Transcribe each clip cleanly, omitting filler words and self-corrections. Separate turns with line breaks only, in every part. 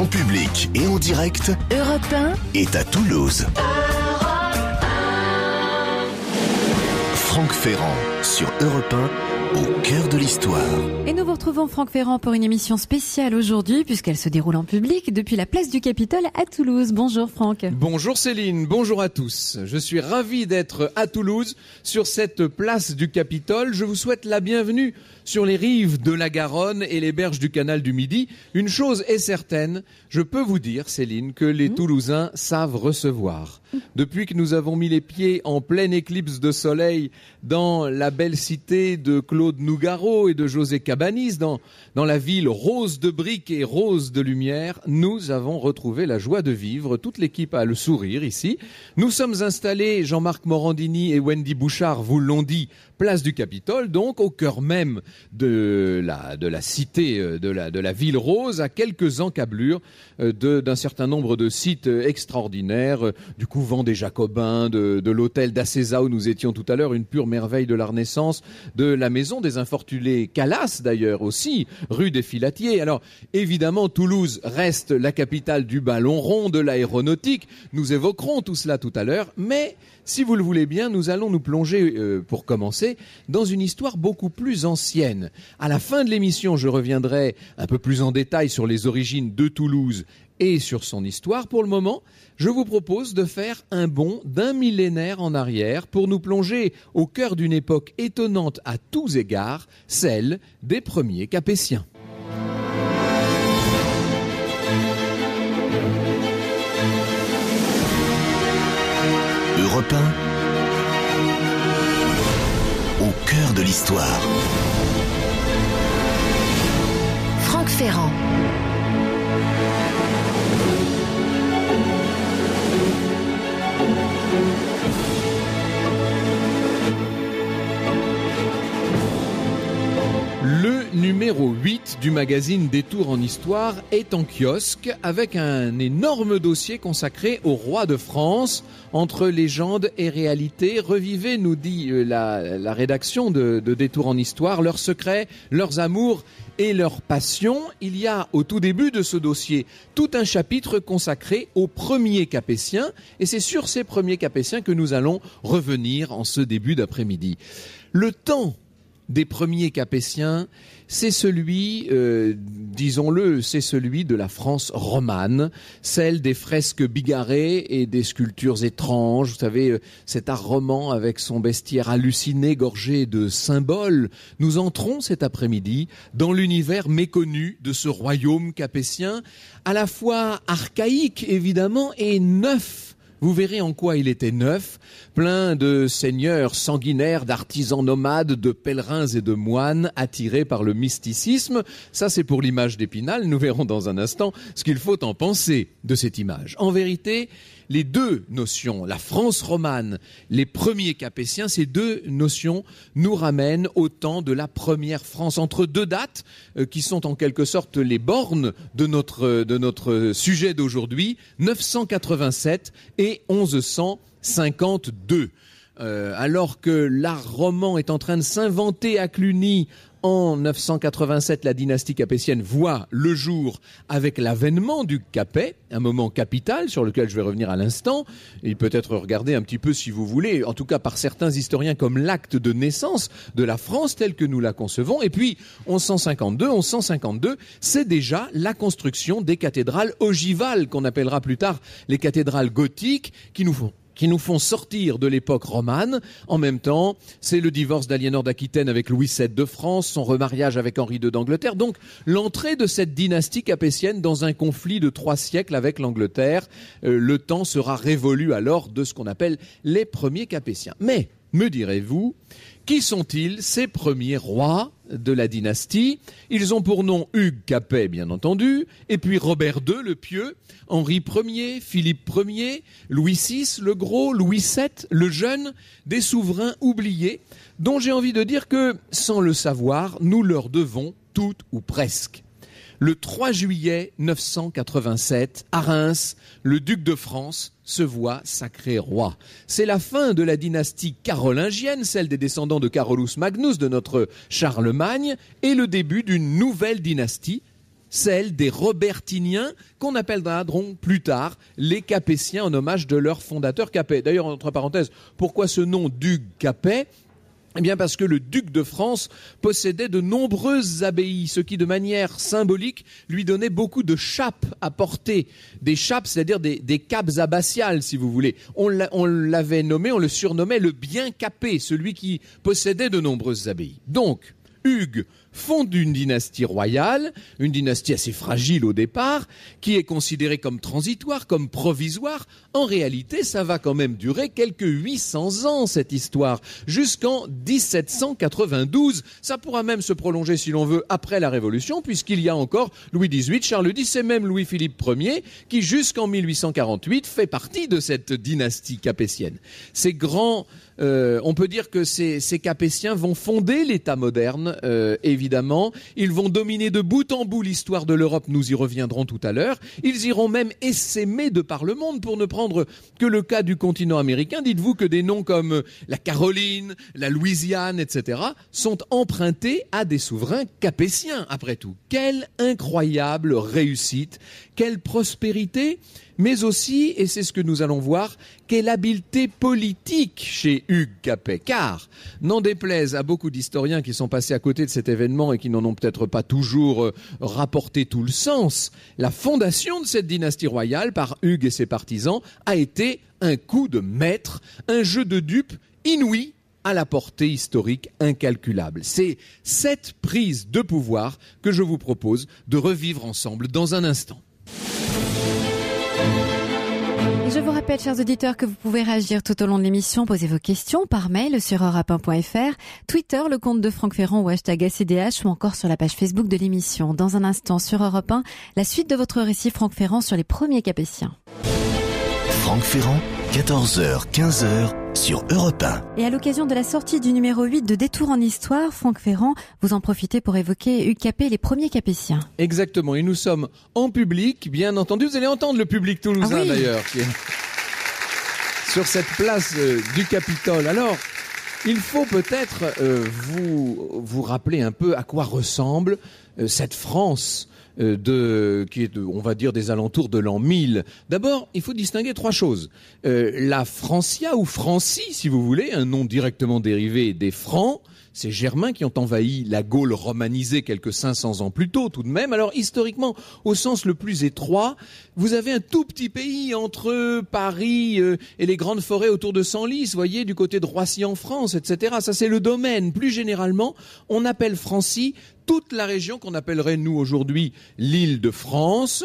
En public et en direct,
Europe 1
est à Toulouse. Franck Ferrand sur Europe 1, au cœur de l'histoire.
Et nous vous retrouvons Franck Ferrand pour une émission spéciale aujourd'hui puisqu'elle se déroule en public depuis la place du Capitole à Toulouse. Bonjour Franck.
Bonjour Céline, bonjour à tous. Je suis ravi d'être à Toulouse sur cette place du Capitole. Je vous souhaite la bienvenue sur les rives de la Garonne et les berges du canal du Midi. Une chose est certaine, je peux vous dire Céline que les Toulousains savent recevoir. Depuis que nous avons mis les pieds en pleine éclipse de soleil dans la belle cité de Claude Nougaro et de José Cabanis, dans la ville rose de briques et rose de lumière, nous avons retrouvé la joie de vivre. Toute l'équipe a le sourire ici. Nous sommes installés, Jean-Marc Morandini et Wendy Bouchard vous l'ont dit, place du Capitole, donc au cœur même de la cité, de la ville rose, à quelques encablures d'un certain nombre de sites extraordinaires, du couvent des Jacobins, de l'hôtel d'Acésa où nous étions tout à l'heure, une pure merveille de la Renaissance, de la maison des infortunés Calas d'ailleurs aussi, rue des Filatiers. Alors évidemment Toulouse reste la capitale du ballon rond, de l'aéronautique, nous évoquerons tout cela tout à l'heure, mais si vous le voulez bien, nous allons nous plonger, pour commencer, dans une histoire beaucoup plus ancienne. À la fin de l'émission, je reviendrai un peu plus en détail sur les origines de Toulouse et sur son histoire. Pour le moment, je vous propose de faire un bond d'1 millénaire en arrière pour nous plonger au cœur d'une époque étonnante à tous égards, celle des premiers Capétiens.
Europe 1, au cœur de l'histoire.
Franck Ferrand.
Le numéro 8 du magazine Détour en Histoire est en kiosque avec un énorme dossier consacré au roi de France. Entre légende et réalité, revivez, nous dit la rédaction de Détour en Histoire, leurs secrets, leurs amours et leurs passions. Il y a au tout début de ce dossier tout un chapitre consacré aux premiers Capétiens et c'est sur ces premiers Capétiens que nous allons revenir en ce début d'après-midi. Le temps des premiers Capétiens, c'est celui, disons-le, c'est celui de la France romane, celle des fresques bigarrées et des sculptures étranges. Vous savez, cet art roman avec son bestiaire halluciné, gorgé de symboles. Nous entrons cet après-midi dans l'univers méconnu de ce royaume capétien, à la fois archaïque évidemment et neuf. Vous verrez en quoi il était neuf, plein de seigneurs sanguinaires, d'artisans nomades, de pèlerins et de moines attirés par le mysticisme. Ça, c'est pour l'image d'Épinal. Nous verrons dans un instant ce qu'il faut en penser de cette image. En vérité, les deux notions, la France romane, les premiers Capétiens, ces deux notions nous ramènent au temps de la première France, entre deux dates qui sont en quelque sorte les bornes de notre sujet d'aujourd'hui, 987 et 1152. Alors que l'art roman est en train de s'inventer à Cluny, en 987, la dynastie capétienne voit le jour avec l'avènement du Capet, un moment capital sur lequel je vais revenir à l'instant. Il peut être regardé un petit peu, si vous voulez, en tout cas par certains historiens, comme l'acte de naissance de la France telle que nous la concevons. Et puis, 1152, c'est déjà la construction des cathédrales ogivales, qu'on appellera plus tard les cathédrales gothiques, qui nous font sortir de l'époque romane. En même temps, c'est le divorce d'Aliénor d'Aquitaine avec Louis VII de France, son remariage avec Henri II d'Angleterre. Donc, l'entrée de cette dynastie capétienne dans un conflit de 3 siècles avec l'Angleterre. Le temps sera révolu alors de ce qu'on appelle les premiers Capétiens. Mais, me direz-vous, qui sont-ils, ces premiers rois de la dynastie? Ils ont pour nom Hugues Capet, bien entendu, et puis Robert II le Pieux, Henri Ier, Philippe Ier, Louis VI le Gros, Louis VII le Jeune, des souverains oubliés, dont j'ai envie de dire que, sans le savoir, nous leur devons tout ou presque. Le 3 juillet 987, à Reims, le duc de France se voit sacré roi. C'est la fin de la dynastie carolingienne, celle des descendants de Carolus Magnus, de notre Charlemagne, et le début d'une nouvelle dynastie, celle des Robertiniens, qu'on appellera plus tard les Capétiens en hommage de leur fondateur Capet. D'ailleurs, entre parenthèses, pourquoi ce nom d'Hugues Capet ? Eh bien parce que le duc de France possédait de nombreuses abbayes, ce qui de manière symbolique lui donnait beaucoup de chapes à porter. Des chapes, c'est-à-dire des capes abbatiales, si vous voulez. On l'avait nommé, on le surnommait le bien capé, celui qui possédait de nombreuses abbayes. Donc, Hugues fonde une dynastie royale, une dynastie assez fragile au départ, qui est considérée comme transitoire, comme provisoire. En réalité, ça va quand même durer quelques 800 ans, cette histoire, jusqu'en 1792. Ça pourra même se prolonger, si l'on veut, après la Révolution, puisqu'il y a encore Louis XVIII, Charles X et même Louis-Philippe Ier, qui jusqu'en 1848 fait partie de cette dynastie capétienne. Ces grands... on peut dire que ces Capétiens vont fonder l'État moderne, évidemment. Ils vont dominer de bout en bout l'histoire de l'Europe, nous y reviendrons tout à l'heure. Ils iront même essaimer de par le monde, pour ne prendre que le cas du continent américain. Dites-vous que des noms comme la Caroline, la Louisiane, etc. sont empruntés à des souverains capétiens, après tout. Quelle incroyable réussite, quelle prospérité, mais aussi, et c'est ce que nous allons voir, quelle habileté politique chez Hugues Capet. Car, n'en déplaise à beaucoup d'historiens qui sont passés à côté de cet événement et qui n'en ont peut-être pas toujours rapporté tout le sens, la fondation de cette dynastie royale par Hugues et ses partisans a été un coup de maître, un jeu de dupes inouï, à la portée historique incalculable. C'est cette prise de pouvoir que je vous propose de revivre ensemble dans un instant.
Je vous rappelle, chers auditeurs, que vous pouvez réagir tout au long de l'émission, poser vos questions par mail sur europe1.fr, Twitter, le compte de Franck Ferrand ou hashtag ACDH, ou encore sur la page Facebook de l'émission. Dans un instant, sur Europe 1, la suite de votre récit, Franck Ferrand, sur les premiers Capétiens.
Franck Ferrand, 14h, 15h, sur Europe 1.
Et à l'occasion de la sortie du numéro 8 de Détour en Histoire, Franck Ferrand, vous en profitez pour évoquer Hugues Capet, les premiers Capétiens.
Exactement, et nous sommes en public, bien entendu. Vous allez entendre le public toulousain d'ailleurs, qui est sur cette place du Capitole. Alors, il faut peut-être vous rappeler un peu à quoi ressemble cette France qui est, on va dire, des alentours de l'an 1000. D'abord, il faut distinguer trois choses. La Francia, ou Francie, si vous voulez, un nom directement dérivé des Francs. Ces Germains qui ont envahi la Gaule romanisée quelques 500 ans plus tôt, tout de même. Alors, historiquement, au sens le plus étroit, vous avez un tout petit pays entre Paris et les grandes forêts autour de Senlis, vous voyez, du côté de Roissy en France, etc. Ça, c'est le domaine. Plus généralement, on appelle Francie toute la région qu'on appellerait, nous, aujourd'hui, l'île de France,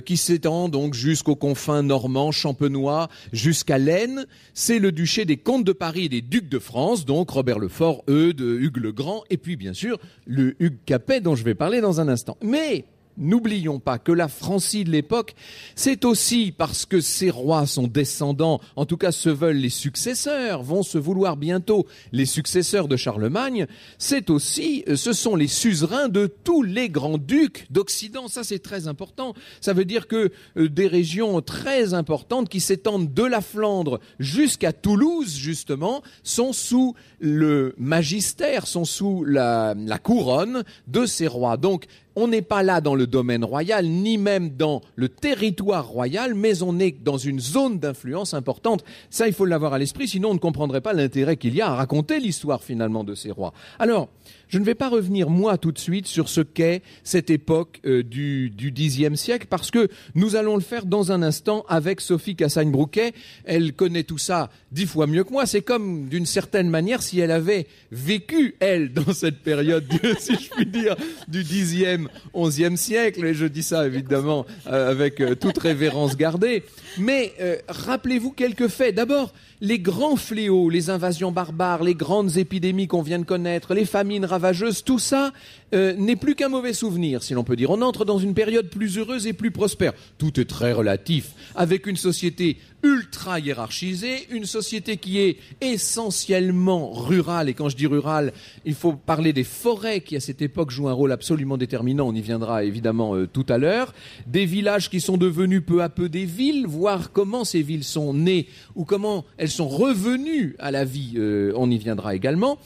qui s'étend donc jusqu'aux confins normands, champenois, jusqu'à l'Aisne. C'est le duché des comtes de Paris et des ducs de France, donc Robert le Fort, Eudes, Hugues le Grand, et puis, bien sûr, le Hugues Capet, dont je vais parler dans un instant. Mais n'oublions pas que la Francie de l'époque, c'est aussi parce que ces rois sont descendants, en tout cas se veulent les successeurs, vont se vouloir bientôt les successeurs de Charlemagne, c'est aussi, ce sont les suzerains de tous les grands ducs d'Occident. Ça, c'est très important. Ça veut dire que des régions très importantes qui s'étendent de la Flandre jusqu'à Toulouse, justement, sont sous le magistère, sont sous la couronne de ces rois. Donc, on n'est pas là dans le domaine royal, ni même dans le territoire royal, mais on est dans une zone d'influence importante. Ça, il faut l'avoir à l'esprit, sinon on ne comprendrait pas l'intérêt qu'il y a à raconter l'histoire finalement de ces rois. Alors, je ne vais pas revenir, moi, tout de suite, sur ce qu'est cette époque du Xe siècle, parce que nous allons le faire dans un instant avec Sophie Cassagne-Brouquet. Elle connaît tout ça 10 fois mieux que moi. C'est comme, d'une certaine manière, si elle avait vécu, elle, dans cette période, si je puis dire, du Xe, XIe siècle. Et je dis ça, évidemment, avec toute révérence gardée. Mais rappelez-vous quelques faits. D'abord, les grands fléaux, les invasions barbares, les grandes épidémies qu'on vient de connaître, les famines ravageuses, tout ça n'est plus qu'un mauvais souvenir, si l'on peut dire. On entre dans une période plus heureuse et plus prospère. Tout est très relatif, avec une société ultra hiérarchisée, une société qui est essentiellement rurale. Et quand je dis rurale, il faut parler des forêts qui, à cette époque, jouent un rôle absolument déterminant. On y viendra évidemment tout à l'heure. Des villages qui sont devenus peu à peu des villes, voir comment ces villes sont nées ou comment elles sont revenues à la vie. On y viendra également.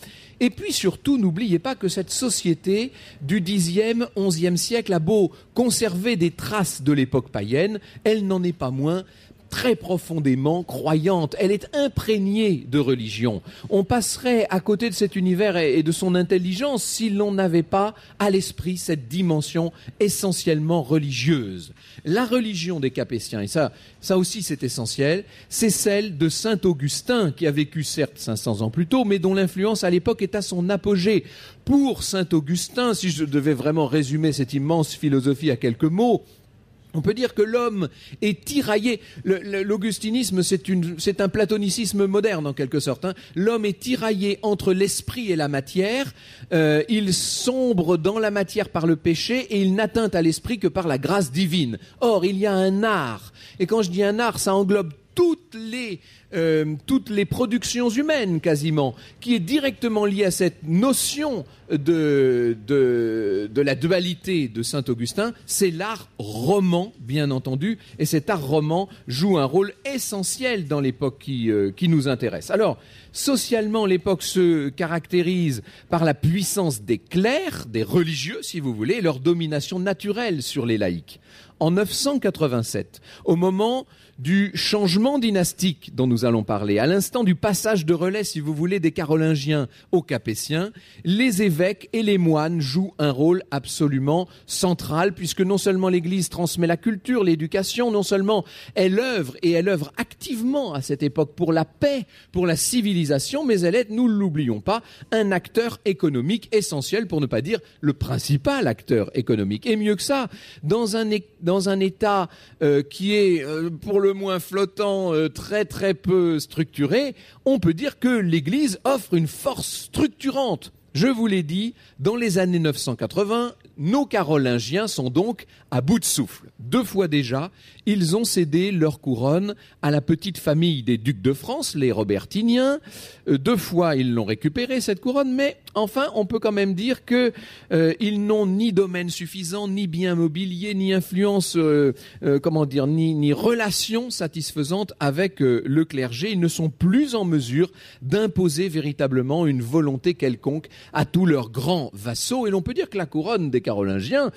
Et puis surtout, n'oubliez pas que cette société du Xe, XIe siècle a beau conserver des traces de l'époque païenne, elle n'en est pas moins très profondément croyante. Elle est imprégnée de religion. On passerait à côté de cet univers et de son intelligence si l'on n'avait pas à l'esprit cette dimension essentiellement religieuse. La religion des Capétiens, et ça aussi c'est essentiel, c'est celle de saint Augustin, qui a vécu certes 500 ans plus tôt, mais dont l'influence à l'époque est à son apogée. Pour saint Augustin, si je devais vraiment résumer cette immense philosophie à quelques mots, on peut dire que l'homme est tiraillé. L'augustinisme, c'est un platonicisme moderne en quelque sorte. L'homme est tiraillé entre l'esprit et la matière. Il sombre dans la matière par le péché et il n'atteint à l'esprit que par la grâce divine. Or, il y a un art. Et quand je dis un art, ça englobe toutes les productions humaines quasiment, qui est directement liée à cette notion de la dualité de saint Augustin, c'est l'art roman, bien entendu, et cet art roman joue un rôle essentiel dans l'époque qui nous intéresse. Alors, socialement, l'époque se caractérise par la puissance des clercs, des religieux, si vous voulez, et leur domination naturelle sur les laïcs. En 987, au moment du changement dynastique dont nous allons parler, à l'instant du passage de relais, si vous voulez, des Carolingiens aux Capétiens, les évêques et les moines jouent un rôle absolument central, puisque non seulement l'Église transmet la culture, l'éducation, non seulement elle œuvre activement à cette époque pour la paix, pour la civilisation, mais elle est, nous ne l'oublions pas, un acteur économique essentiel, pour ne pas dire le principal acteur économique. Et mieux que ça, dans un État qui est, pour le moins flottant, très très peu structuré, on peut dire que l'Église offre une force structurante. Je vous l'ai dit, dans les années 980, nos Carolingiens sont donc à bout de souffle. 2 fois déjà, ils ont cédé leur couronne à la petite famille des ducs de France, les Robertiniens. 2 fois, ils l'ont récupérée, cette couronne, mais enfin, on peut quand même dire qu'ils n'ont ni domaine suffisant, ni bien mobilier, ni influence, ni relation satisfaisante avec le clergé. Ils ne sont plus en mesure d'imposer véritablement une volonté quelconque à tous leurs grands vassaux. Et l'on peut dire que la couronne des Carolingiens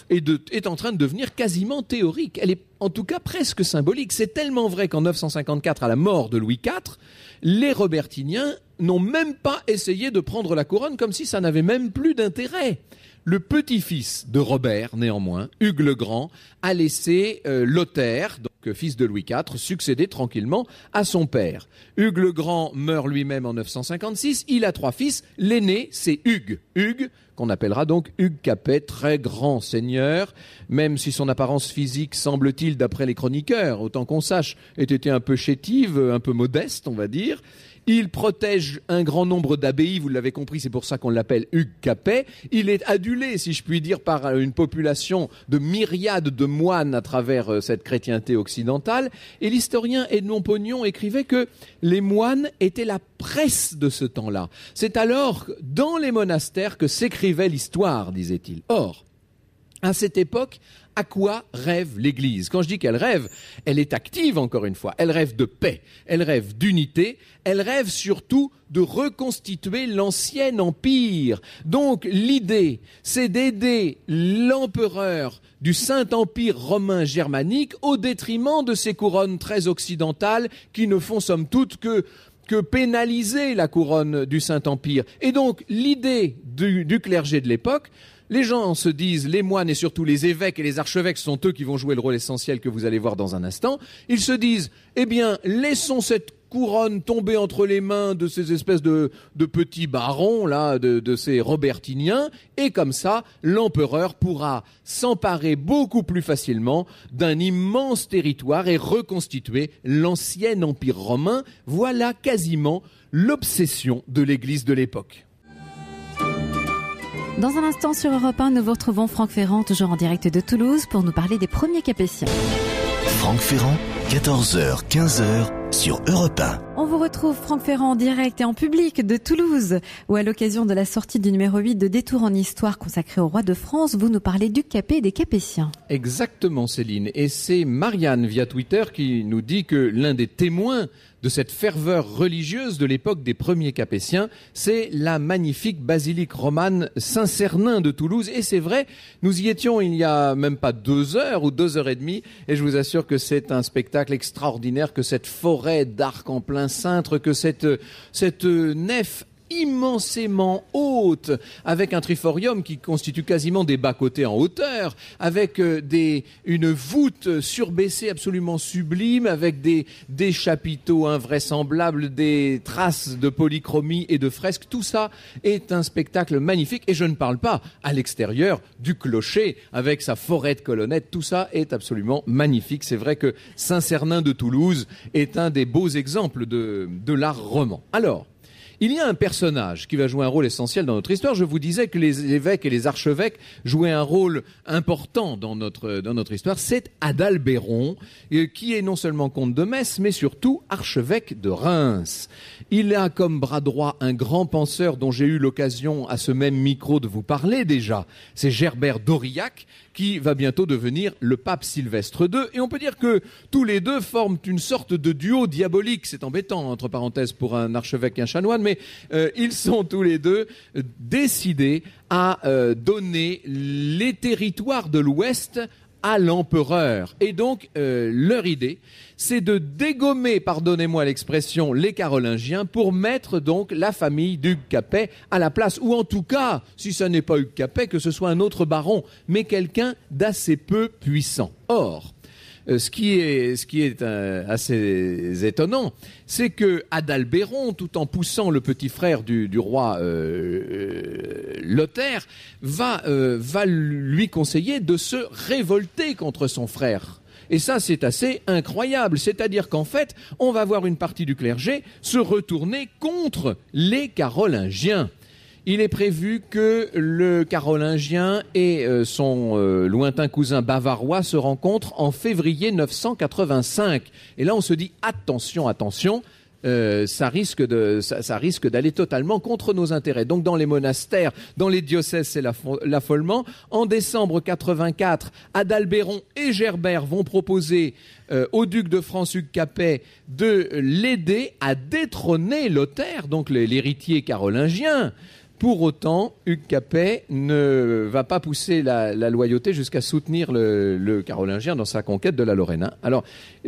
est en train de devenir quasiment théorique. Elle est en tout cas presque symbolique. C'est tellement vrai qu'en 954, à la mort de Louis IV, les Robertiniens n'ont même pas essayé de prendre la couronne, comme si ça n'avait même plus d'intérêt. Le petit-fils de Robert, néanmoins, Hugues le Grand, a laissé Lothaire, donc fils de Louis IV, succéder tranquillement à son père. Hugues le Grand meurt lui-même en 956. Il a 3 fils. L'aîné, c'est Hugues. Hugues, qu'on appellera donc Hugues Capet, très grand seigneur, même si son apparence physique, semble-t-il, d'après les chroniqueurs, autant qu'on sache, ait été un peu chétive, un peu modeste, on va dire. Il protège un grand nombre d'abbayes, vous l'avez compris, c'est pour ça qu'on l'appelle Hugues Capet. Il est adulé, si je puis dire, par une population de myriades de moines à travers cette chrétienté occidentale. Et l'historien Edmond Pognon écrivait que les moines étaient la presse de ce temps-là. C'est alors dans les monastères que s'écrivait l'histoire, disait-il. Or, à cette époque, à quoi rêve l'Église? Quand je dis qu'elle rêve, elle est active encore une fois. Elle rêve de paix, elle rêve d'unité, elle rêve surtout de reconstituer l'ancien empire. Donc l'idée, c'est d'aider l'empereur du Saint-Empire romain germanique au détriment de ces couronnes très occidentales qui ne font somme toute que pénaliser la couronne du Saint-Empire. Et donc l'idée du clergé de l'époque, les gens se disent, les moines et surtout les évêques et les archevêques sont eux qui vont jouer le rôle essentiel que vous allez voir dans un instant. Ils se disent, eh bien, laissons cette couronne tomber entre les mains de ces espèces de petits barons, là, de ces Robertiniens, et comme ça, l'empereur pourra s'emparer beaucoup plus facilement d'un immense territoire et reconstituer l'ancien empire romain. Voilà quasiment l'obsession de l'Église de l'époque.
Dans un instant sur Europe 1, nous vous retrouvons Franck Ferrand, toujours en direct de Toulouse, pour nous parler des premiers Capétiens.
Franck Ferrand, 14h, 15h, sur Europe 1.
On vous retrouve, Franck Ferrand, en direct et en public de Toulouse, où à l'occasion de la sortie du numéro 8 de Détour en Histoire consacré au roi de France, vous nous parlez du Capet et des Capétiens.
Exactement, Céline. Et c'est Marianne, via Twitter, qui nous dit que l'un des témoins de cette ferveur religieuse de l'époque des premiers Capétiens, c'est la magnifique basilique romane Saint-Cernin de Toulouse. Et c'est vrai, nous y étions il n'y a même pas 2 heures ou 2 heures et demie, et je vous assure que c'est un spectacle extraordinaire, que cette forêt d'arc en plein cintre, que cette nef immensément haute, avec un triforium qui constitue quasiment des bas-côtés en hauteur, avec une voûte surbaissée absolument sublime, avec des chapiteaux invraisemblables, des traces de polychromie et de fresques. Tout ça est un spectacle magnifique, et je ne parle pas à l'extérieur du clocher, avec sa forêt de colonnettes. Tout ça est absolument magnifique. C'est vrai que Saint-Cernin de Toulouse est un des beaux exemples de l'art roman. Alors, il y a un personnage qui va jouer un rôle essentiel dans notre histoire. Je vous disais que les évêques et les archevêques jouaient un rôle important dans notre histoire. C'est Adalbéron, qui est non seulement comte de Metz, mais surtout archevêque de Reims. Il a comme bras droit un grand penseur dont j'ai eu l'occasion à ce même micro de vous parler déjà. C'est Gerbert d'Aurillac, qui va bientôt devenir le pape Sylvestre II. Et on peut dire que tous les deux forment une sorte de duo diabolique. C'est embêtant, entre parenthèses, pour un archevêque et un chanoine, mais ils sont tous les deux décidés à donner les territoires de l'Ouest à l'empereur. Et donc, leur idée, c'est de dégommer, pardonnez-moi l'expression, les Carolingiens pour mettre donc la famille d'Hugues Capet à la place. Ou en tout cas, si ça n'est pas Hugues Capet, que ce soit un autre baron, mais quelqu'un d'assez peu puissant. Or, ce qui est assez étonnant, c'est que Adalbéron, tout en poussant le petit frère du roi Lothaire, va lui conseiller de se révolter contre son frère. Et ça, c'est assez incroyable. C'est-à-dire qu'en fait, on va voir une partie du clergé se retourner contre les Carolingiens. Il est prévu que le Carolingien et son lointain cousin bavarois se rencontrent en février 985. Et là, on se dit attention, ça risque d'aller totalement contre nos intérêts. Donc dans les monastères, dans les diocèses, c'est l'affolement. En décembre 84, Adalbéron et Gerbert vont proposer au duc de France Hugues Capet de l'aider à détrôner Lothaire, donc l'héritier carolingien. Pour autant, Hugues Capet ne va pas pousser la loyauté jusqu'à soutenir le Carolingien dans sa conquête de la Lorraine. Alors,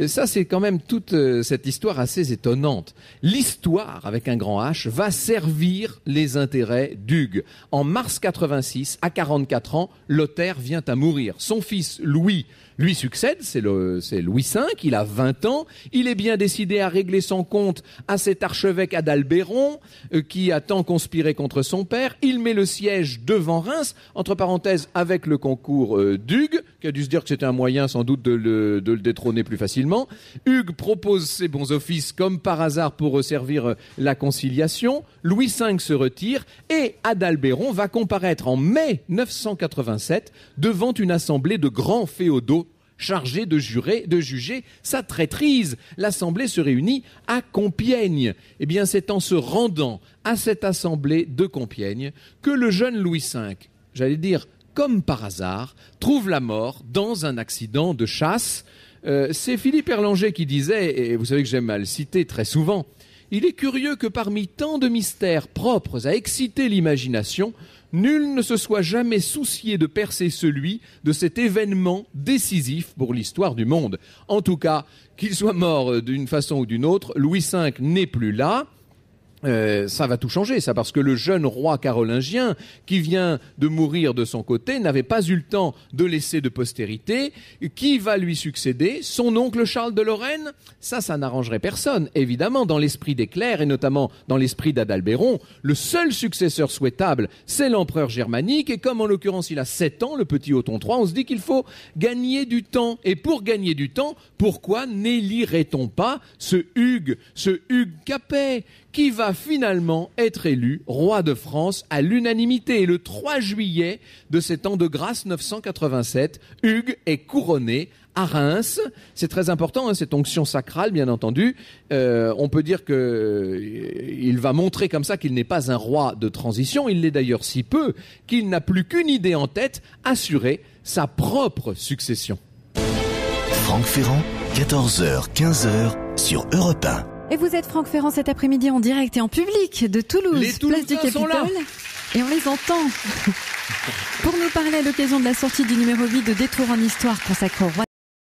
ça, c'est quand même toute cette histoire assez étonnante. L'histoire, avec un grand H, va servir les intérêts d'Hugues. En mars 86, à 44 ans, Lothaire vient à mourir. Son fils, Louis, lui succède, c'est Louis V, il a 20 ans, il est bien décidé à régler son compte à cet archevêque Adalbéron, qui a tant conspiré contre son père. Il met le siège devant Reims, entre parenthèses avec le concours d'Hugues, qui a dû se dire que c'était un moyen sans doute de le détrôner plus facilement. Hugues propose ses bons offices comme par hasard pour servir la conciliation. Louis V se retire et Adalbéron va comparaître en mai 987 devant une assemblée de grands féodaux chargé de juger sa traîtrise. L'assemblée se réunit à Compiègne. Eh bien, c'est en se rendant à cette assemblée de Compiègne que le jeune Louis V, j'allais dire comme par hasard, trouve la mort dans un accident de chasse. C'est Philippe Erlanger qui disait, et vous savez que j'aime à le citer très souvent, « Il est curieux que parmi tant de mystères propres à exciter l'imagination, nul ne se soit jamais soucié de percer celui de cet événement décisif pour l'histoire du monde. » En tout cas, qu'il soit mort d'une façon ou d'une autre, Louis V n'est plus là. Ça va tout changer, ça, parce que le jeune roi carolingien qui vient de mourir de son côté n'avait pas eu le temps de laisser de postérité. Qui va lui succéder? Son oncle Charles de Lorraine? Ça n'arrangerait personne. Évidemment, dans l'esprit des clercs et notamment dans l'esprit d'Adalbéron, le seul successeur souhaitable, c'est l'empereur germanique. Et comme en l'occurrence il a 7 ans, le petit Othon III, on se dit qu'il faut gagner du temps. Et pour gagner du temps, pourquoi n'élirait-on pas ce Hugues Capet, qui va finalement être élu roi de France à l'unanimité. Et le 3 juillet de cet an de grâce 987, Hugues est couronné à Reims. C'est très important, cette onction sacrale, bien entendu. On peut dire qu'il va montrer comme ça qu'il n'est pas un roi de transition. Il l'est d'ailleurs si peu qu'il n'a plus qu'une idée en tête, assurer sa propre succession.
Franck Ferrand, 14h, 15h sur Europe 1.
Et vous êtes Franck Ferrand cet après-midi en direct et en public de Toulouse,
Les
place du
Toulousains sont là.
Capitole. Et on les entend. Pour nous parler à l'occasion de la sortie du numéro 8 de Détour en Histoire consacré au roi